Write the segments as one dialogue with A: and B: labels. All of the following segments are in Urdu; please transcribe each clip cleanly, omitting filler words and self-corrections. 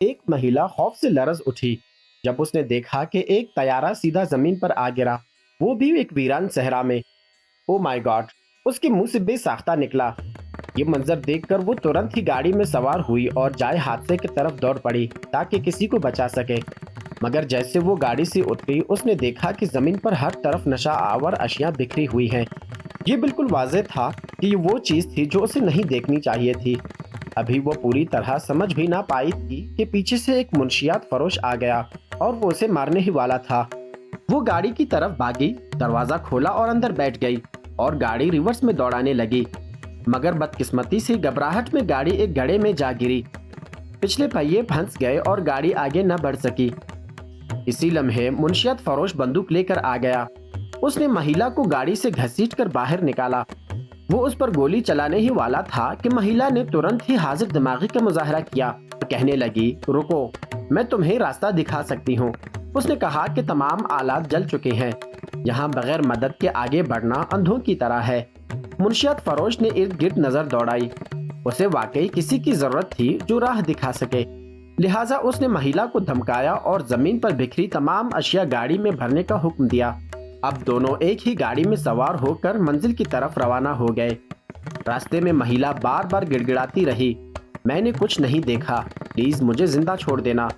A: ایک مہیلا خوف سے لرز اٹھی جب اس نے دیکھا کہ ایک طیارہ سیدھا زمین پر آ گرا، وہ بھی ایک ویران صحرا میں۔ او مائی گاڈ! اس کے منہ سے بے ساختہ نکلا۔ یہ منظر دیکھ کر وہ ترنت ہی گاڑی میں سوار ہوئی اور جائے حادثے کی طرف دوڑ پڑی تاکہ کسی کو بچا سکے۔ مگر جیسے وہ گاڑی سے اتری، اس نے دیکھا کہ زمین پر ہر طرف نشہ آور اشیاء بکھری ہوئی ہیں۔ یہ بالکل واضح تھا کہ یہ وہ چیز تھی جو اسے نہیں دیکھنی چاہیے تھی۔ ابھی وہ پوری طرح سمجھ بھی نہ پائی تھی کہ پیچھے سے ایک منشیات فروش آ گیا اور وہ اسے مارنے ہی والا تھا۔ وہ گاڑی کی طرف بھاگی، دروازہ کھولا اور اندر بیٹھ گئی اور گاڑی ریورس میں دوڑانے لگی۔ مگر بدقسمتی سے گھبراہٹ میں گاڑی ایک گڑھے میں جا گری۔ پچھلے پہیے پھنس گئے اور گاڑی آگے نہ بڑھ سکی۔ اسی لمحے منشیات فروش بندوق لے کر آ گیا۔ اس نے مہیلا کو گاڑی سے گھسیٹ کر باہر نکالا۔ وہ اس پر گولی چلانے ہی والا تھا کہ مہیلا نے ترنت ہی حاضر دماغی کا مظاہرہ کیا اور کہنے لگی، رکو، میں تمہیں راستہ دکھا سکتی ہوں۔ اس نے کہا کہ تمام آلات جل چکے ہیں، یہاں بغیر مدد کے آگے بڑھنا اندھوں کی طرح ہے۔ منشیات فروش نے ارد گرد نظر دوڑائی۔ اسے واقعی کسی کی ضرورت تھی جو راہ دکھا سکے، لہٰذا اس نے مہیلا کو دھمکایا اور زمین پر بکھری تمام اشیاء گاڑی میں بھرنے کا حکم دیا۔ اب دونوں ایک ہی گاڑی میں سوار ہو کر منزل کی طرف روانہ ہو گئے۔ راستے میں مہیلا بار بار گڑ گڑاتی رہی، میں نے کچھ نہیں دیکھا، پلیز مجھے زندہ چھوڑ دینا۔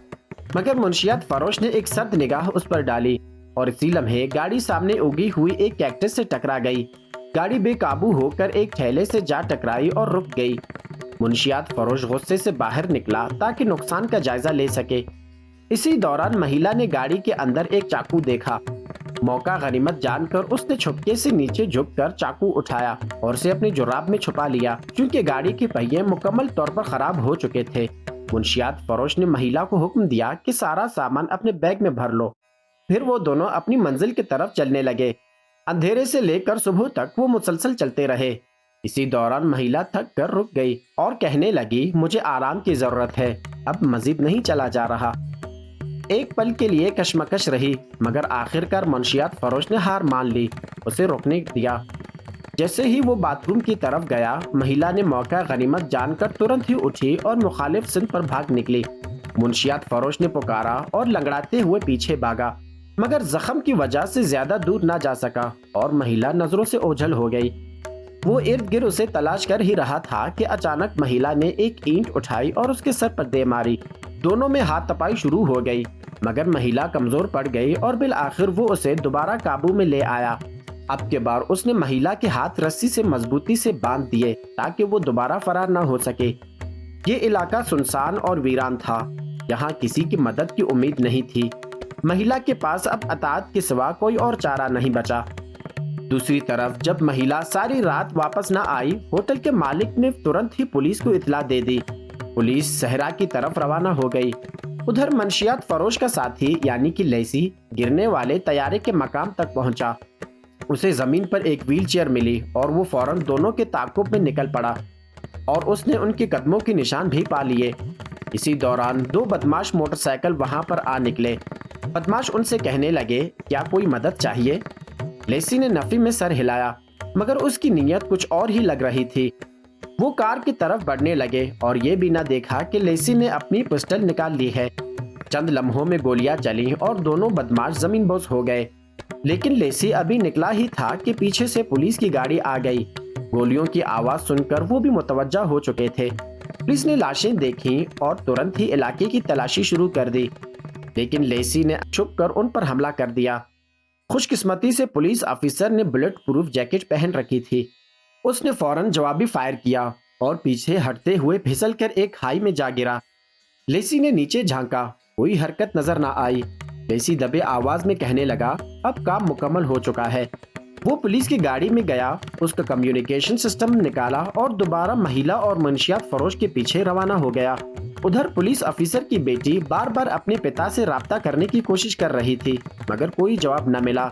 A: مگر منشیات فروش نے ایک سرد نگاہ اس پر ڈالی اور اسی لمحے گاڑی سامنے اگی ہوئی ایک کیکٹس سے ٹکرا گئی۔ گاڑی بے قابو ہو کر ایک ٹھیلے سے جا ٹکرائی اور رک گئی۔ منشیات فروش غصے سے باہر نکلا تاکہ نقصان کا جائزہ لے سکے۔ اسی دوران مہیلا نے گاڑی کے اندر ایک چاقو دیکھا۔ موقع غنیمت جان کر اس نے چھپکے سے نیچے جھک کر چاقو اٹھایا اور اسے اپنی جراب میں چھپا لیا، کیونکہ گاڑی کے پہیے مکمل طور پر خراب ہو چکے تھے۔ منشیات فروش نے مہیلا کو حکم دیا کہ سارا سامان اپنے بیگ میں بھر لو۔ پھر وہ دونوں اپنی منزل کی طرف چلنے لگے۔ اندھیرے سے لے کر صبح تک وہ مسلسل چلتے رہے۔ اسی دوران مہیلا تھک کر رک گئی اور کہنے لگی، مجھے آرام کی ضرورت ہے، اب مزید نہیں چلا جا رہا۔ ایک پل کے لیے کشمکش رہی، مگر آخر کار منشیات فروش نے ہار مان لی، اسے روکنے دیا۔ جیسے ہی وہ باتھ روم کی طرف گیا، مہیلا نے موقع غنیمت جان کر ترنت ہی اٹھی اور مخالف سمت پر بھاگ نکلی۔ منشیات فروش نے پکارا اور لنگڑاتے ہوئے پیچھے بھاگا، مگر زخم کی وجہ سے زیادہ دور نہ جا سکا اور مہیلا نظروں سے اوجھل ہو گئی۔ وہ ارد گرد اسے تلاش کر ہی رہا تھا کہ اچانک مہیلا نے ایک اینٹ اٹھائی اور اس کے سر پر دے ماری۔ دونوں میں ہاتھ تپائی شروع ہو گئی، مگر مہیلا کمزور پڑ گئی اور بالآخر وہ اسے دوبارہ قابو میں لے آیا۔ اب کے بار اس نے مہیلا کے ہاتھ رسی سے مضبوطی سے باندھ دیے تاکہ وہ دوبارہ فرار نہ ہو سکے۔ یہ علاقہ سنسان اور ویران تھا، یہاں کسی کی مدد کی امید نہیں تھی۔ مہیلا کے پاس اب اطاعت کے سوا کوئی اور چارہ نہیں بچا۔ دوسری طرف جب مہیلا ساری رات واپس نہ آئی، ہوٹل کے مالک نے ترنت ہی پولیس کو اطلاع دے دی۔ پولیس صحرا کی طرف روانہ ہو گئی۔ ادھر منشیات فروش کا ساتھی یعنی کہ لیسی گرنے والے طیارے کے مقام تک پہنچا۔ اسے زمین پر ایک ویل چیئر ملی اور وہ فوراً دونوں کے تعاقب میں نکل پڑا اور اس نے ان کے قدموں کے نشان بھی پا لیے۔ اسی دوران دو بدماش موٹر سائیکل وہاں پر آ نکلے۔ بدماش ان سے کہنے لگے، کیا کوئی مدد چاہیے؟ لیسی نے نفی میں سر ہلایا، مگر اس کی نیت کچھ اور ہی لگ رہی تھی۔ وہ کار کی طرف بڑھنے لگے اور یہ بھی نہ دیکھا کہ لیسی نے اپنی پسٹل نکال لی ہے۔ چند لمحوں میں گولیاں چلیں اور دونوں بدماش زمین بوس ہو گئے، لیکن لیسی ابھی نکلا ہی تھا کہ پیچھے سے پولیس کی گاڑی آ گئی۔ گولیوں کی آواز سن کر وہ بھی متوجہ ہو چکے تھے۔ پولیس نے لاشیں دیکھیں اور ترنت ہی علاقے کی تلاشی شروع کر دی، لیکن لیسی نے چھپ کر ان پر حملہ کر دیا۔ خوش قسمتی سے پولیس آفیسر نے بلٹ پروف جیکٹ پہن رکھی تھی۔ اس نے فوراً جوابی فائر کیا اور پیچھے ہٹتے ہوئے پھسل کر ایک کھائی میں جا گرا۔ لیسی نے نیچے جھانکا، کوئی حرکت نظر نہ آئی۔ لیسی دبے آواز میں کہنے لگا، اب کام مکمل ہو چکا ہے۔ وہ پولیس کی گاڑی میں گیا، اس کا کمیونیکیشن سسٹم نکالا اور دوبارہ مہیلا اور منشیات فروش کے پیچھے روانہ ہو گیا۔ ادھر پولیس آفیسر کی بیٹی بار بار اپنے پتا سے رابطہ کرنے کی کوشش کر رہی تھی، مگر کوئی جواب نہ ملا۔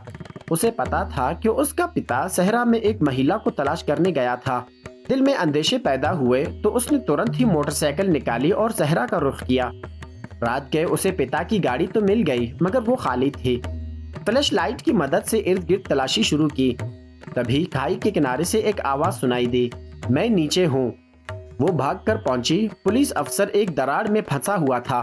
A: اسے پتا تھا کہ اس کا پتا صحرا میں ایک مہیلا کو تلاش کرنے گیا تھا۔ دل میں اندیشے پیدا ہوئے تو اس نے ترنت ہی موٹر سائیکل نکالی اور صحرا کا رخ کیا۔ رات گئے اسے پتا کی گاڑی تو مل گئی، مگر وہ خالی تھی۔ فلیش لائٹ کی مدد سے ارد گرد تلاشی شروع کی۔ تبھی کھائی کے کنارے سے ایک آواز سنائی دی، میں نیچے ہوں۔ وہ بھاگ کر پہنچی۔ پولیس افسر ایک دراڑ میں پھنسا ہوا تھا۔